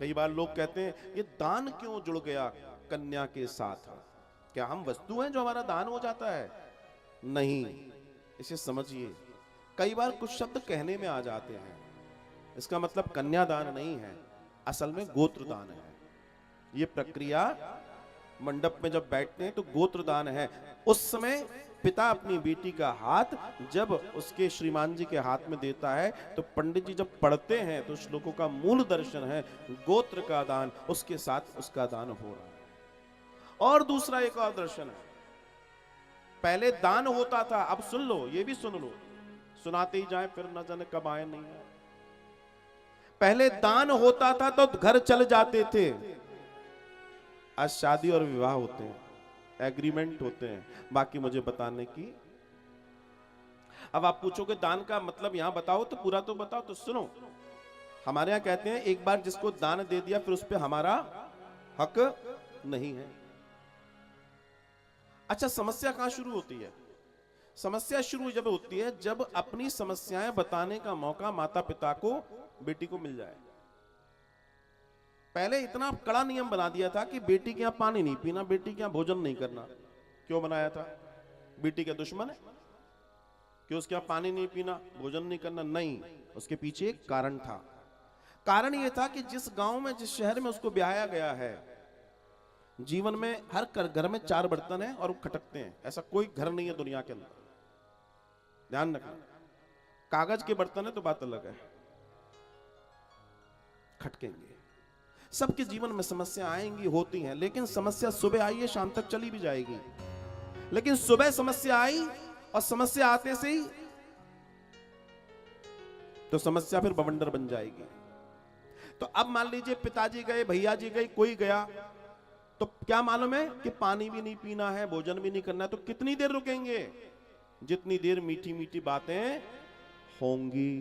कई बार लोग कहते हैं ये दान क्यों जुड़ गया कन्या के साथ? क्या हम वस्तु हैं जो हमारा दान हो जाता है? नहीं, इसे समझिए। कई बार कुछ शब्द कहने में आ जाते हैं, इसका मतलब कन्यादान नहीं है, असल में गोत्रदान है। ये प्रक्रिया मंडप में जब बैठते हैं तो गोत्रदान है। उस समय पिता अपनी बेटी का हाथ जब उसके श्रीमान जी के हाथ में देता है तो पंडित जी जब पढ़ते हैं तो श्लोकों का मूल दर्शन है गोत्र का दान, उसके साथ उसका दान हो रहा है। और दूसरा एक और दर्शन है, पहले दान होता था, अब सुन लो, ये भी सुन लो, सुनाते ही जाए फिर न जाने कब आए नहीं आए। पहले दान होता था तो घर चल जाते थे, आज शादी और विवाह होते हैं, एग्रीमेंट होते हैं बाकी मुझे बताने की। अब आप पूछोगे दान का मतलब यहां बताओ, तो पूरा तो बताओ। तो सुनो, हमारे यहां कहते हैं एक बार जिसको दान दे दिया फिर उस पर हमारा हक नहीं है। अच्छा, समस्या कहां शुरू होती है? समस्या शुरू जब होती है जब अपनी समस्याएं बताने का मौका माता पिता को, बेटी को मिल जाए। पहले इतना कड़ा नियम बना दिया था कि बेटी के यहां पानी नहीं पीना, बेटी के यहां भोजन नहीं करना। क्यों बनाया था? बेटी का दुश्मन है कि उसके यहां पानी नहीं पीना, भोजन नहीं करना? नहीं, उसके पीछे एक कारण था। कारण यह था कि जिस गांव में, जिस शहर में उसको ब्याया गया है, जीवन में हर घर में 4 बर्तन हैं और वो खटकते हैं। ऐसा कोई घर नहीं है दुनिया के अंदर, ध्यान रखना। कागज के बर्तन है तो बात अलग है, खटकेंगे। सबके जीवन में समस्या आएंगी, होती हैं, लेकिन समस्या सुबह आई है शाम तक चली भी जाएगी। लेकिन सुबह समस्या आई और समस्या आते से ही तो समस्या फिर बवंडर बन जाएगी। तो अब मान लीजिए पिताजी गए, भैया जी गए, कोई गया, तो क्या मालूम है कि पानी भी नहीं पीना है, भोजन भी नहीं करना है, तो कितनी देर रुकेंगे? जितनी देर मीठी मीठी बातें होंगी।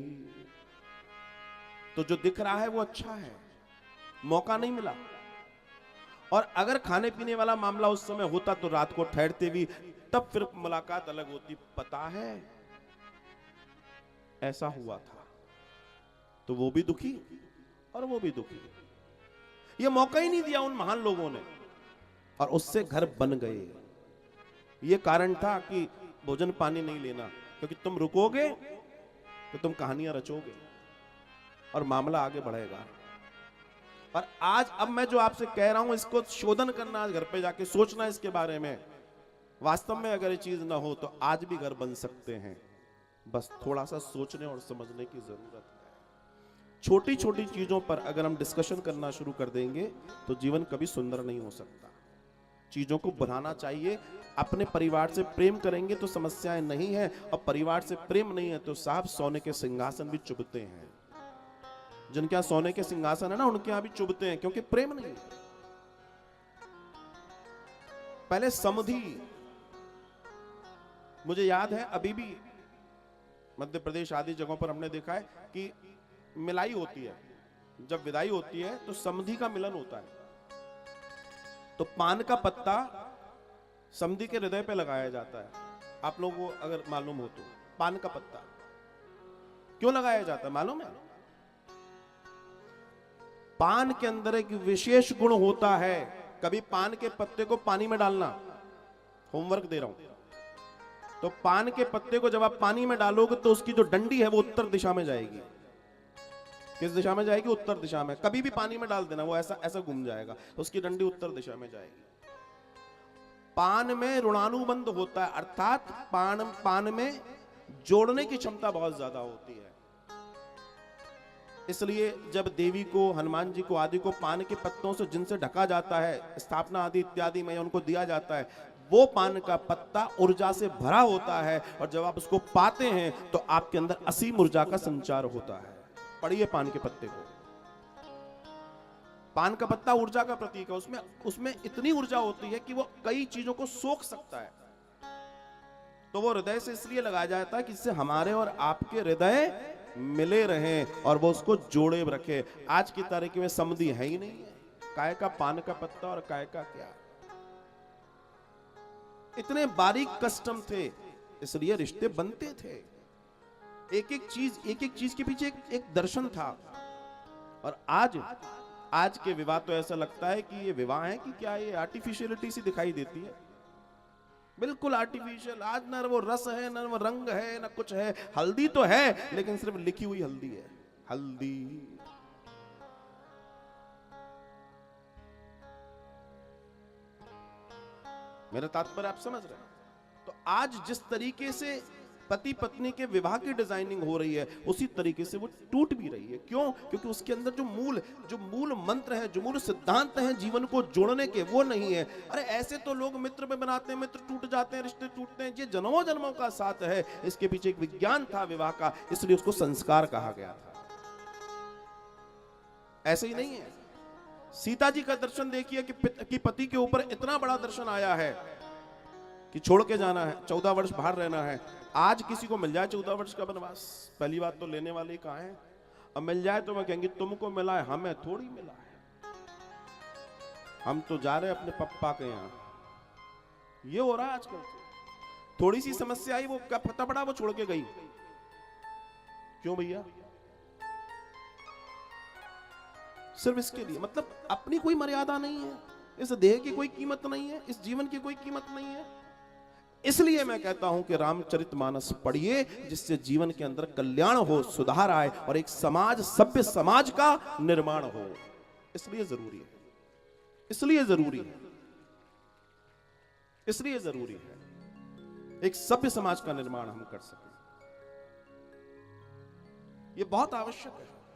तो जो दिख रहा है वो अच्छा है, मौका नहीं मिला। और अगर खाने पीने वाला मामला उस समय होता तो रात को ठहरते भी, तब फिर मुलाकात अलग होती। पता है ऐसा हुआ था, तो वो भी दुखी और वो भी दुखी। ये मौका ही नहीं दिया उन महान लोगों ने, और उससे घर बन गए। ये कारण था कि भोजन पानी नहीं लेना, क्योंकि तुम रुकोगे तो तुम कहानियां रचोगे और मामला आगे बढ़ेगा। और आज अब मैं जो आपसे कह रहा हूं इसको शोधन करना, आज घर पे जाके सोचना इसके बारे में। वास्तव में अगर ये चीज ना हो तो आज भी घर बन सकते हैं, बस थोड़ा सा सोचने और समझने की जरूरत है। छोटी छोटी चीजों पर अगर हम डिस्कशन करना शुरू कर देंगे तो जीवन कभी सुंदर नहीं हो सकता। चीजों को बढ़ाना चाहिए। अपने परिवार से प्रेम करेंगे तो समस्याएं नहीं है, और परिवार से प्रेम नहीं है तो साहब सोने के सिंहासन भी चुभते हैं। जिनके यहां सोने के सिंहासन है ना, उनके यहां भी चुभते हैं, क्योंकि प्रेम नहीं है। पहले समधि, मुझे याद है अभी भी मध्य प्रदेश आदि जगहों पर हमने देखा है कि मिलाई होती है, जब विदाई होती है तो समधि का मिलन होता है। तो पान का पत्ता समधि के हृदय पे लगाया जाता है। आप लोगों को अगर मालूम हो तो पान का पत्ता क्यों लगाया जाता है मालूम है? पान के अंदर एक विशेष गुण होता है। कभी पान के पत्ते को पानी में डालना, होमवर्क दे रहा हूं। तो पान के पत्ते को जब आप पानी में डालोगे तो उसकी जो डंडी है वो उत्तर दिशा में जाएगी। किस दिशा में जाएगी? उत्तर दिशा में। कभी भी पानी में डाल देना, वो ऐसा ऐसा घूम जाएगा, उसकी डंडी उत्तर दिशा में जाएगी। पान में ऋणानुबंध होता है, अर्थात पान में जोड़ने की क्षमता बहुत ज्यादा होती है। इसलिए जब देवी को, हनुमान जी को आदि को पान के पत्तों से जिनसे ढका जाता है, स्थापना आदि इत्यादि में उनको दिया जाता है, वो पान का पत्ता ऊर्जा से भरा होता है। और जब आप उसको पाते हैं तो आपके अंदर असीम ऊर्जा का संचार होता है। पढ़िए पान के पत्ते को। पान का पत्ता ऊर्जा का प्रतीक है। उसमें इतनी ऊर्जा होती है कि वो कई चीजों को सोख सकता है। तो वो हृदय से इसलिए लगाया जाता है कि इससे हमारे और आपके हृदय मिले रहें और वो उसको जोड़े रखे। आज की तारीख में समधि है ही नहीं है। काय का पान का पत्ता और काय का क्या। इतने बारीक कस्टम थे, इसलिए रिश्ते बनते थे। एक एक चीज के पीछे एक दर्शन था। और आज के विवाह तो ऐसा लगता है कि ये विवाह है कि क्या, ये आर्टिफिशियलिटी सी दिखाई देती है, बिल्कुल आर्टिफिशियल। आज ना वो रस है, ना वो रंग है, ना कुछ है। हल्दी तो है लेकिन सिर्फ लिखी हुई हल्दी है, हल्दी। मेरा तात्पर्य आप समझ रहे हैं? तो आज जिस तरीके से पति पत्नी के विवाह की डिजाइनिंग हो रही है, उसी तरीके से वो टूट भी रही है। क्यों? क्योंकि उसके अंदर जो मूल मंत्र है, जो मूल सिद्धांत हैं जीवन को जोड़ने के, वो नहीं है। अरे ऐसे तो लोग मित्र में बनाते हैं, मित्र टूट जाते हैं, रिश्ते टूटते हैं। ये जन्मों जन्मों का साथ है, इसके पीछे एक विज्ञान था विवाह का, इसलिए उसको संस्कार कहा गया था। ऐसे ही नहीं है। सीता जी का दर्शन देखिए कि पति के ऊपर इतना बड़ा दर्शन आया है कि छोड़ के जाना है, 14 वर्ष बाहर रहना है। आज किसी को मिल जाए 14 वर्ष का वनवास, पहली बात तो लेने वाले कहाँ हैं? अब मिल जाए तो मैं कहेंगे तुमको मिला है, हमें थोड़ी मिला है, हम तो जा रहे हैं अपने पप्पा के यहाँ। ये हो रहा है आजकल। थोड़ी सी समस्या आई, वो क्या पता पड़ा वो छोड़ के गई। क्यों भैया? सिर्फ इसके लिए, मतलब अपनी कोई मर्यादा नहीं है, इस देह की कोई कीमत नहीं है, इस जीवन की कोई कीमत नहीं है। इसलिए मैं कहता हूं कि रामचरितमानस पढ़िए, जिससे जीवन के अंदर कल्याण हो, सुधार आए और एक समाज, सभ्य समाज का निर्माण हो। इसलिए जरूरी है, इसलिए जरूरी है, इसलिए जरूरी है एक सभ्य समाज का निर्माण हम कर सकें। यह बहुत आवश्यक है।